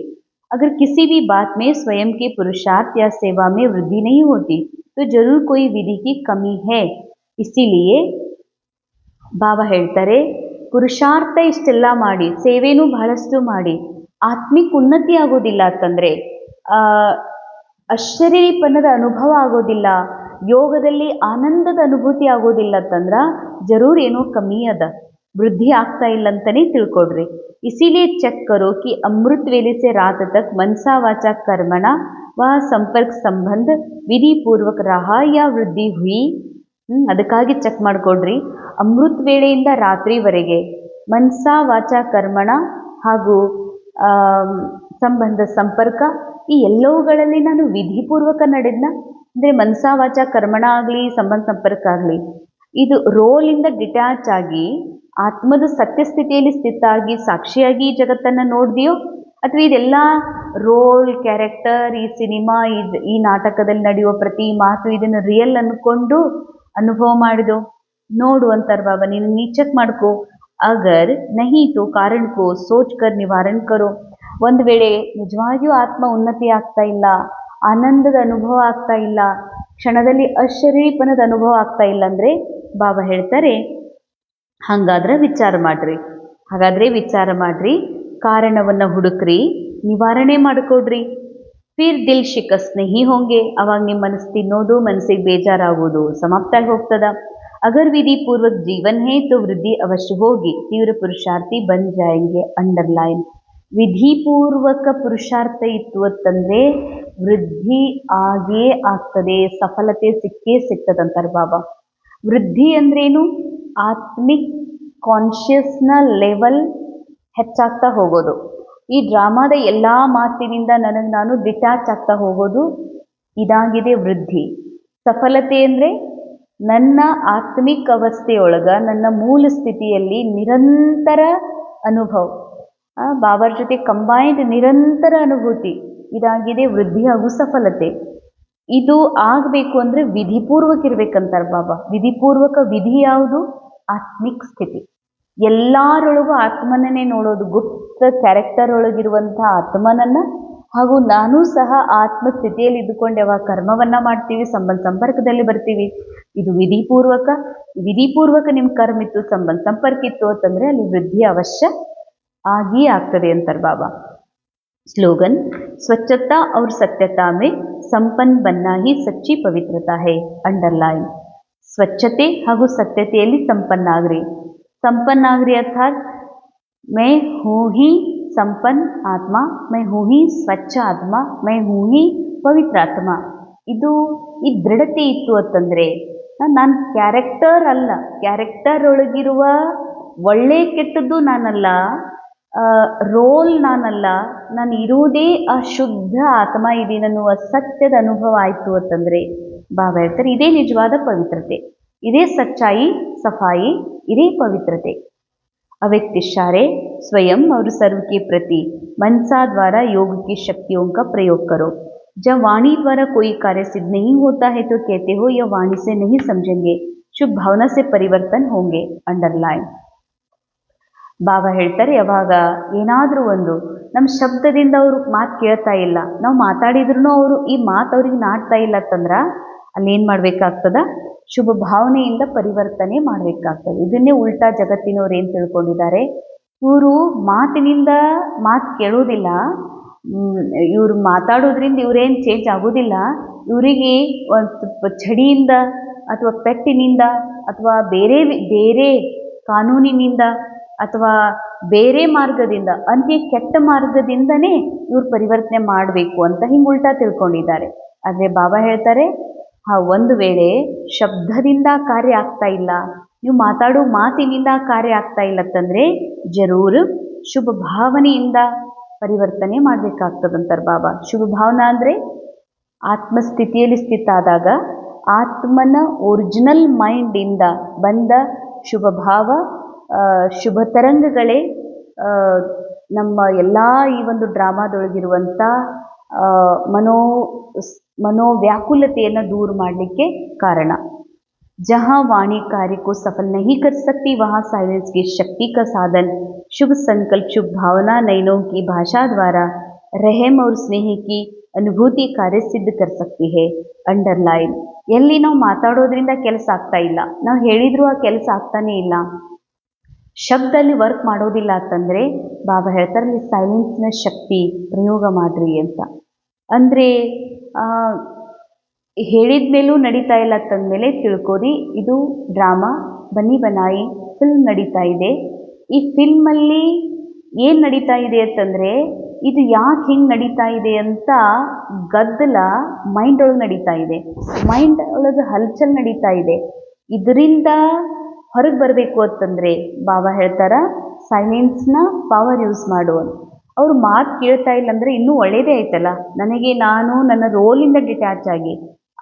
अगर किसी भी बात में स्वयं के पुरुषार्थ या सेवा में वृद्धि नहीं होती तो जरूर कोई विधि की कमी है. इसीलिए ಬಾಬಾ ಹೇಳ್ತಾರೆ, ಪುರುಷಾರ್ಥ ಇಷ್ಟೆಲ್ಲ ಮಾಡಿ, ಸೇವೆನೂ ಬಹಳಷ್ಟು ಮಾಡಿ, ಆತ್ಮಿಕ ಉನ್ನತಿ ಆಗೋದಿಲ್ಲ ಅಂತಂದರೆ, ಆಶ್ಚರ್ಯಪನದ ಅನುಭವ ಆಗೋದಿಲ್ಲ, ಯೋಗದಲ್ಲಿ ಆನಂದದ ಅನುಭೂತಿ ಆಗೋದಿಲ್ಲ ಅಂತಂದ್ರೆ ಜರೂರ್ ಏನೋ ಕಮ್ಮಿ ಅದ, ವೃದ್ಧಿ ಆಗ್ತಾ ಇಲ್ಲ ಅಂತಲೇ ತಿಳ್ಕೊಡ್ರಿ. इसीलिए चेक करो कि अमृत वेले से रात तक मनसा वाचा कर्मणा व संपर्क संबंध विधि पूर्वक रहा या वृद्धि हुई. ಅದಕ್ಕಾಗಿ ಚೆಕ್ ಮಾಡಿಕೊಡ್ರಿ. ಅಮೃತ ವೇಳೆಯಿಂದ ರಾತ್ರಿವರೆಗೆ ಮನಸಾ ವಾಚಾ ಕರ್ಮಣ ಹಾಗೂ ಸಂಬಂಧ ಸಂಪರ್ಕ ಈ ಎಲ್ಲವುಗಳಲ್ಲಿ ನಾನು ವಿಧಿಪೂರ್ವಕ ನಡೆದ್ನ ಅಂದರೆ ಮನಸಾ ವಾಚಾ ಕರ್ಮಣ ಆಗಲಿ, ಸಂಬಂಧ ಸಂಪರ್ಕ ಆಗಲಿ, ಇದು ರೋಲಿಂದ ಡಿಟ್ಯಾಚ್ ಆಗಿ ಆತ್ಮದ ಸತ್ಯಸ್ಥಿತಿಯಲ್ಲಿ ಸ್ಥಿತ ಆಗಿ ಸಾಕ್ಷಿಯಾಗಿ ಜಗತ್ತನ್ನು ನೋಡಿದೆಯೋ ಅಥವಾ ಇದೆಲ್ಲ ರೋಲ್, ಕ್ಯಾರೆಕ್ಟರ್, ಈ ಸಿನಿಮಾ, ಈ ನಾಟಕದಲ್ಲಿ ನಡೆಯುವ ಪ್ರತಿ ಮಾತು ಇದನ್ನು ರಿಯಲ್ ಅನ್ಕೊಂಡು ಅನುಭವ ಮಾಡಿದೋ? ನೋಡು ಅಂತಾರೆ ಬಾಬಾ, ನೀನು ಚೆಕ್ ಮಾಡ್ಕೋ. ಅಗರ್ ನಹಿ ತೋ ಕಾರಣ ಕೋ ಸೋಚ್ ಕರ್ ನಿವಾರಣ ಕರೋ. ಒಂದು ವೇಳೆ ನಿಜವಾಗಿಯೂ ಆತ್ಮ ಉನ್ನತಿ ಆಗ್ತಾ ಇಲ್ಲ, ಆನಂದದ ಅನುಭವ ಆಗ್ತಾ ಇಲ್ಲ, ಕ್ಷಣದಲ್ಲಿ ಅಶರೀಪನದ ಅನುಭವ ಆಗ್ತಾ ಇಲ್ಲ ಅಂದರೆ ಬಾಬಾ ಹೇಳ್ತಾರೆ, ಹಾಗಾದ್ರೆ ವಿಚಾರ ಮಾಡ್ರಿ, ಕಾರಣವನ್ನು ಹುಡುಕ್ರಿ, ನಿವಾರಣೆ ಮಾಡಿಕೊಡ್ರಿ. ಫಿರ್ ದಿಲ್ ಶಿಕಸ್ ನಹಿ ಹೋಂಗೆ, ಅವಾಗ ನಿಮ್ಮ ಮನಸ್ಸು ತಿನ್ನೋದು, ಮನಸ್ಸಿಗೆ ಬೇಜಾರಾಗೋದು ಸಮಾಪ್ತ ಆಗಿ ಹೋಗ್ತದ. ಅಗರ್ ವಿಧಿ ಪೂರ್ವಕ ಜೀವನ್ ಹೇ ತೋ ವೃದ್ಧಿ ಅವಶ್ಯ ಹೋಗಿ, ತೀವ್ರ ಪುರುಷಾರ್ಥಿ ಬನ್ ಜಾಯಂಗೆ. ಅಂಡರ್ಲೈನ್. ವಿಧಿಪೂರ್ವಕ ಪುರುಷಾರ್ಥ ಇತ್ತು ಅಂತಂದರೆ ವೃದ್ಧಿ ಆಗೇ ಆಗ್ತದೆ, ಸಫಲತೆ ಸಿಕ್ಕೇ ಸಿಗ್ತದಂತಾರೆ ಬಾಬಾ. ವೃದ್ಧಿ ಅಂದ್ರೇನು? ಆತ್ಮಿಕ್ ಕಾನ್ಷಿಯಸ್ನ ಲೆವೆಲ್ ಹೆಚ್ಚಾಗ್ತಾ ಹೋಗೋದು. ಈ ಡ್ರಾಮಾದ ಎಲ್ಲ ಮಾತಿನಿಂದ ನನಗೆ ನಾನು ಡಿಟ್ಯಾಚ್ ಆಗ್ತಾ ಹೋಗೋದು, ಇದಾಗಿದೆ ವೃದ್ಧಿ. ಸಫಲತೆ ಅಂದರೆ ನನ್ನ ಆತ್ಮಿಕ ಅವಸ್ಥೆಯೊಳಗೆ, ನನ್ನ ಮೂಲ ಸ್ಥಿತಿಯಲ್ಲಿ ನಿರಂತರ ಅನುಭವ, ಬಾಬಾರ ಜೊತೆ ಕಂಬೈನ್ಡ್ ನಿರಂತರ ಅನುಭೂತಿ, ಇದಾಗಿದೆ ವೃದ್ಧಿ ಹಾಗೂ ಸಫಲತೆ. ಇದು ಆಗಬೇಕು ಅಂದರೆ ವಿಧಿಪೂರ್ವಕ ಇರ್ಬೇಕಂತಾರೆ ಬಾಬಾ. ವಿಧಿಪೂರ್ವಕ ವಿಧಿ ಯಾವುದು? ಆತ್ಮಿಕ್ ಸ್ಥಿತಿ. ಎಲ್ಲರೊಳಗೂ ಆತ್ಮನನ್ನೇ ನೋಡೋದು, ಗುಪ್ತ ಕ್ಯಾರೆಕ್ಟರ್ ಒಳಗಿರುವಂಥ ಆತ್ಮನನ್ನು. ಹಾಗೂ ನಾನು ಸಹ ಆತ್ಮ ಸ್ಥಿತಿಯಲ್ಲಿ ಇದ್ದುಕೊಂಡು ಯಾವಾಗ ಕರ್ಮವನ್ನು ಮಾಡ್ತೀವಿ, ಸಂಪರ್ಕದಲ್ಲಿ ಬರ್ತೀವಿ, ಇದು ವಿಧಿಪೂರ್ವಕ ನಿಮ್ಮ ಕರ್ಮ ಇತ್ತು, ಸಂಪರ್ಕ ಇತ್ತು ಅಂತಂದರೆ ಅಲ್ಲಿ ವೃದ್ಧಿ ಅವಶ್ಯ ಆಗಿ ಆಗ್ತದೆ ಅಂತಾರೆ ಬಾಬಾ. ಸ್ಲೋಗನ್: ಸ್ವಚ್ಛತಾ और सत्यता में ಸಂಪನ್ನ ಬನ್ನ ಹಿ ಸಚ್ಚಿ ಪವಿತ್ರತಾ ಹೈ. ಅಂಡರ್ಲೈನ್. ಸ್ವಚ್ಛತೆ ಹಾಗೂ ಸತ್ಯತೆಯಲ್ಲಿ ಸಂಪನ್ನಾಗ್ರಿ ಅರ್ಥಾತ್ ಮೈ ಹೂ ಹಿ ಸಂಪನ್ನ ಆತ್ಮ, ಮೈ ಹೂ ಹಿ ಸ್ವಚ್ಛ ಆತ್ಮ, ಮೈ ಹೂ ಹಿ ಪವಿತ್ರ ಆತ್ಮ. ಇದು ಈ ದೃಢತೆ ಇತ್ತು ಅಂತಂದರೆ ನಾನು ಕ್ಯಾರೆಕ್ಟರ್ ಅಲ್ಲ, ಕ್ಯಾರೆಕ್ಟರ್ ಒಳಗಿರುವ ಒಳ್ಳೆ ಕೆಟ್ಟದ್ದು ನಾನಲ್ಲ, ರೋಲ್ ನಾನಲ್ಲ, ನಾನು ಇರುವುದೇ ಆ ಶುದ್ಧ ಆತ್ಮ ಇದೀನನ್ನುವ ಸತ್ಯದ ಅನುಭವ ಆಯಿತು ಅಂತಂದರೆ ಬಾಬಾ ಹೇಳ್ತಾರೆ, ಇದೇ ನಿಜವಾದ ಪವಿತ್ರತೆ, ಇದೇ ಸಚ್ಚಾಯಿ, ಸಫಾಯಿ, ಇದೇ ಪವಿತ್ರತೆ. अव्यक्त इशारे स्वयं और सर्व के प्रति मनसा द्वारा योग की शक्तियों का प्रयोग करो. जब वाणी द्वारा कोई कार्य सिद्ध नहीं होता है तो कहते हो यह वाणी से नहीं समझेंगे, शुभ भावना से परिवर्तन होंगे. अंडरलाइन. ಬಾಬಾ ಹೇಳ್ತಾರೆ, ಯಾವಾಗ ಏನಾದರೂ ಒಂದು ನಮ್ಮ ಶಬ್ದದಿಂದ ಅವರು ಮಾತು ಕೇಳ್ತಾ ಇಲ್ಲ, ನಾವು ಮಾತಾಡಿದ್ರೂ ಅವರು ಈ ಮಾತು ಅವ್ರಿಗೆ ನಾಟ್ತಾ ಇಲ್ಲ ಅಂತಂದ್ರೆ ಅಲ್ಲೇನು ಮಾಡಬೇಕಾಗ್ತದ? ಶುಭ ಭಾವನೆಯಿಂದ ಪರಿವರ್ತನೆ ಮಾಡಬೇಕಾಗ್ತದೆ. ಇದನ್ನೇ ಉಲ್ಟಾ ಜಗತ್ತಿನವ್ರು ಏನು ತಿಳ್ಕೊಂಡಿದ್ದಾರೆ, ಇವರು ಮಾತಿನಿಂದ ಮಾತು ಕೇಳೋದಿಲ್ಲ, ಇವರು ಮಾತಾಡೋದ್ರಿಂದ ಇವರೇನು ಚೇಂಜ್ ಆಗೋದಿಲ್ಲ, ಇವರಿಗೆ ಒಂದು ಛಡಿಯಿಂದ ಅಥವಾ ಪೆಟ್ಟಿನಿಂದ ಅಥವಾ ಬೇರೆ ಕಾನೂನಿನಿಂದ ಅಥವಾ ಬೇರೆ ಮಾರ್ಗದಿಂದ, ಅಂತ್ಯ ಕೆಟ್ಟ ಮಾರ್ಗದಿಂದನೇ ಇವ್ರು ಪರಿವರ್ತನೆ ಮಾಡಬೇಕು ಅಂತ ಹಿಂಗೆ ಉಲ್ಟಾ ತಿಳ್ಕೊಂಡಿದ್ದಾರೆ. ಆದರೆ ಬಾಬಾ ಹೇಳ್ತಾರೆ, ಒಂದು ವೇಳೆ ಶಬ್ದದಿಂದ ಕಾರ್ಯ ಆಗ್ತಾ ಇಲ್ಲ, ನೀವು ಮಾತಾಡೋ ಮಾತಿನಿಂದ ಕಾರ್ಯ ಆಗ್ತಾ ಇಲ್ಲ ಅಂತಂದರೆ ಜರೂರ್ ಶುಭ ಭಾವನೆಯಿಂದ ಪರಿವರ್ತನೆ ಮಾಡಬೇಕಾಗ್ತದಂತಾರೆ ಬಾಬಾ. ಶುಭ ಭಾವನಾ ಅಂದರೆ ಆತ್ಮಸ್ಥಿತಿಯಲ್ಲಿ ಸ್ಥಿತ ಆದಾಗ ಆತ್ಮನ ಒರಿಜಿನಲ್ ಮೈಂಡಿಂದ ಬಂದ ಶುಭ ಭಾವ, ಶುಭ ತರಂಗಗಳೇ ನಮ್ಮ ಎಲ್ಲ ಈ ಒಂದು ಡ್ರಾಮಾದೊಳಗಿರುವಂಥ ಮನೋವ್ಯಾಕುಲತೆಯನ್ನು ದೂರ ಮಾಡಲಿಕ್ಕೆ ಕಾರಣ. जहाँ वाणी कार्य को सफल नहीं कर सकती वहाँ साइलेंस की शक्ति का साधन शुभ संकल्प, शुभ भावना, नयनों की भाषा द्वारा रहम और स्नेह की अनुभूति कार्य सिद्ध कर सकती है. ಅಂಡರ್ಲೈನ್. ಎಲ್ಲಿ ನಾವು ಮಾತಾಡೋದ್ರಿಂದ ಕೆಲಸ ಆಗ್ತಾ ಇಲ್ಲ, ನಾವು ಹೇಳಿದರೂ ಆ ಕೆಲಸ ಆಗ್ತಾನೇ ಇಲ್ಲ, ಶಬ್ದಲ್ಲಿ ವರ್ಕ್ ಮಾಡೋದಿಲ್ಲ ಅಂತಂದರೆ ಬಾಬಾ ಹೇಳ್ತಾರೆ ಅಲ್ಲಿ ಸೈಲೆನ್ಸ್ನ ಶಕ್ತಿ ಪ್ರಯೋಗ ಮಾಡ್ರಿ ಅಂತ. ಅಂದರೆ ಹೇಳಿದ ಮೇಲೂ ನಡೀತಾ ಇಲ್ಲ ಅಂತಂದಮೇಲೆ ತಿಳ್ಕೋರಿ, ಇದು ಡ್ರಾಮಾ ಬನ್ನಿ ಬನಾಯಿ ಫಿಲ್ಮ್ ನಡೀತಾ ಇದೆ. ಈ ಫಿಲ್ಮಲ್ಲಿ ಏನು ನಡೀತಾ ಇದೆ ಅಂತಂದರೆ ಇದು ಯಾಕೆ ಹಿಂಗೆ ನಡೀತಾ ಇದೆ ಅಂತ ಗದ್ದಲ ಮೈಂಡ್ ಒಳಗೆ ನಡೀತಾ ಇದೆ, ಮೈಂಡ್ ಒಳಗೆ ಹಲ್ಚಲ್ ನಡೀತಾ ಇದೆ. ಇದರಿಂದ ಹೊರಗೆ ಬರಬೇಕು ಅಂತಂದರೆ ಬಾಬಾ ಹೇಳ್ತಾರ ಸೈಲೆನ್ಸ್ನ ಪವರ್ ಯೂಸ್ ಮಾಡು ಅಂತ. ಅವ್ರು ಮಾತು ಕೇಳ್ತಾ ಇಲ್ಲ ಅಂದರೆ ಇನ್ನೂ ಒಳ್ಳೆಯದೇ ಆಯ್ತಲ್ಲ, ನಾನು ನನ್ನ ರೋಲಿಂದ ಡಿಟ್ಯಾಚ್ ಆಗಿ,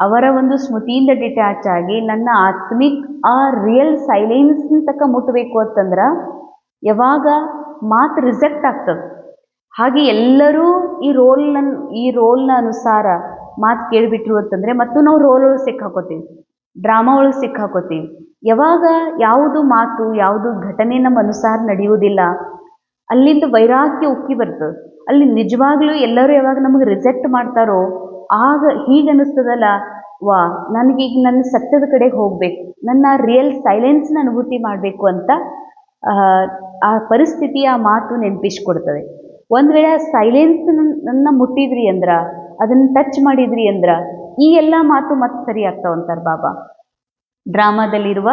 ಅವರ ಒಂದು ಸ್ಮೃತಿಯಿಂದ ಡಿಟ್ಯಾಚ್ ಆಗಿ ನನ್ನ ಆತ್ಮಿಕ್ ಆ ರಿಯಲ್ ಸೈಲೆನ್ಸ್ನ ತಕ್ಕ ಮುಟ್ಟಬೇಕು ಅಂತಂದ್ರೆ ಯಾವಾಗ ಮಾತು ರಿಜೆಕ್ಟ್ ಆಗ್ತದೆ, ಹಾಗೆ ಎಲ್ಲರೂ ಈ ರೋಲ್ನ ಅನುಸಾರ ಮಾತು ಕೇಳಿಬಿಟ್ರು ಅಂತಂದರೆ ಮತ್ತು ನಾವು ರೋಲ್ ಒಳಗೆ ಸಿಕ್ಕಾಕೋತೀವಿ, ಡ್ರಾಮಾ ಒಳಗೆ ಸಿಕ್ಕಾಕೋತೀವಿ. ಯಾವಾಗ ಯಾವುದು ಮಾತು ಯಾವುದು ಘಟನೆ ನಮ್ಮ ಅನುಸಾರ ನಡೆಯುವುದಿಲ್ಲ, ಅಲ್ಲಿಂದ ವೈರಾಗ್ಯ ಉಕ್ಕಿ ಬರ್ತದೆ. ಅಲ್ಲಿ ನಿಜವಾಗ್ಲೂ ಎಲ್ಲರೂ ಯಾವಾಗ ನಮಗೆ ರಿಜೆಕ್ಟ್ ಮಾಡ್ತಾರೋ ಆಗ ಹೀಗನ್ನಿಸ್ತದಲ್ಲ, ವಾ ನನಗೀಗ ನನ್ನ ಸತ್ಯದ ಕಡೆಗೆ ಹೋಗಬೇಕು, ನನ್ನ ರಿಯಲ್ ಸೈಲೆನ್ಸ್ನ ಅನುಭೂತಿ ಮಾಡಬೇಕು ಅಂತ ಆ ಪರಿಸ್ಥಿತಿ ಆ ಮಾತು ನೆನಪಿಸ್ಕೊಡ್ತದೆ. ಒಂದು ವೇಳೆ ಸೈಲೆನ್ಸ್ ನನ್ನ ಮುಟ್ಟಿದ್ರಿ ಅಂದ್ರ, ಅದನ್ನು ಟಚ್ ಮಾಡಿದ್ರಿ ಅಂದ್ರ ಈ ಎಲ್ಲ ಮಾತು ಮತ್ತೆ ಸರಿ ಆಗ್ತಾವಂತಾರೆ ಬಾಬಾ. ಡ್ರಾಮಾದಲ್ಲಿರುವ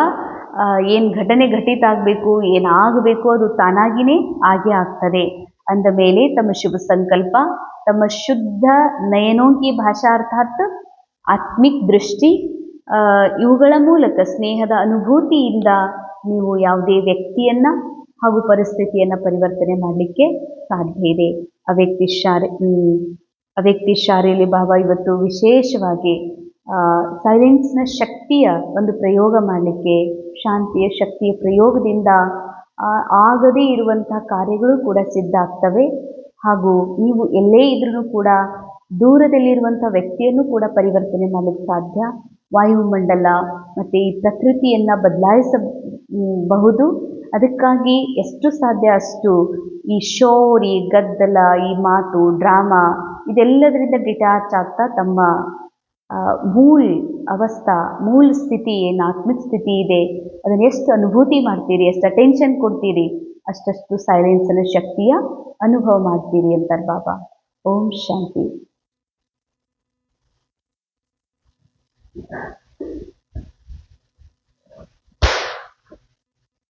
ಏನು ಘಟನೆ ಘಟಿತ ಆಗಬೇಕು, ಏನಾಗಬೇಕು ಅದು ತಾನಾಗಿಯೇ ಆಗೇ ಆಗ್ತದೆ ಅಂದ ಮೇಲೆ ತಮ್ಮ ಶುಭ ಸಂಕಲ್ಪ, ತಮ್ಮ ಶುದ್ಧ ನಯನೋಂಕಿ ಭಾಷಾ ಅರ್ಥಾತ್ ಆತ್ಮಿಕ್ ದೃಷ್ಟಿ, ಇವುಗಳ ಮೂಲಕ ಸ್ನೇಹದ ಅನುಭೂತಿಯಿಂದ ನೀವು ಯಾವುದೇ ವ್ಯಕ್ತಿಯನ್ನು ಹಾಗೂ ಪರಿಸ್ಥಿತಿಯನ್ನು ಪರಿವರ್ತನೆ ಮಾಡಲಿಕ್ಕೆ ಸಾಧ್ಯ ಇದೆ. ಅವ್ಯಕ್ತಿ ಶಾಲೆಯಲ್ಲಿ ಬಾಬಾ ಇವತ್ತು ವಿಶೇಷವಾಗಿ ಸೈಲೆನ್ಸ್ನ ಶಕ್ತಿಯ ಒಂದು ಪ್ರಯೋಗ ಮಾಡಲಿಕ್ಕೆ, ಶಾಂತಿಯ ಶಕ್ತಿಯ ಪ್ರಯೋಗದಿಂದ ಆಗದೇ ಇರುವಂತಹ ಕಾರ್ಯಗಳು ಕೂಡ ಸಿದ್ಧ ಆಗ್ತವೆ. ಹಾಗೂ ನೀವು ಎಲ್ಲೇ ಇದ್ರೂ ಕೂಡ ದೂರದಲ್ಲಿರುವಂಥ ವ್ಯಕ್ತಿಯನ್ನು ಕೂಡ ಪರಿವರ್ತನೆ ಮಾಡಲಿಕ್ಕೆ ಸಾಧ್ಯ. ವಾಯುಮಂಡಲ ಮತ್ತು ಈ ಪ್ರಕೃತಿಯನ್ನು ಬದಲಾಯಿಸಬಹುದು. ಅದಕ್ಕಾಗಿ ಎಷ್ಟು ಸಾಧ್ಯ ಅಷ್ಟು ಈ ಶೋರ್, ಈ ಗದ್ದಲ, ಈ ಮಾತು, ಡ್ರಾಮಾ ಇದೆಲ್ಲದರಿಂದ ಡಿಟ್ಯಾಚ್ ಆಗ್ತಾ ತಮ್ಮ ಮೂಲ ಸ್ಥಿತಿ ಏನು ಆತ್ಮಿಕ ಸ್ಥಿತಿ ಇದೆ ಅದನ್ನು ಎಷ್ಟು ಅನುಭೂತಿ ಮಾಡ್ತೀರಿ, ಎಷ್ಟು ಅಟೆನ್ಷನ್ ಕೊಡ್ತೀರಿ, ಅಷ್ಟಷ್ಟು ಸೈಲೆನ್ಸ್ನ ಶಕ್ತಿಯ ಅನುಭವ ಮಾಡ್ತೀರಿ ಅಂತಾರೆ ಬಾಬಾ. ಓಂ ಶಾಂತಿ.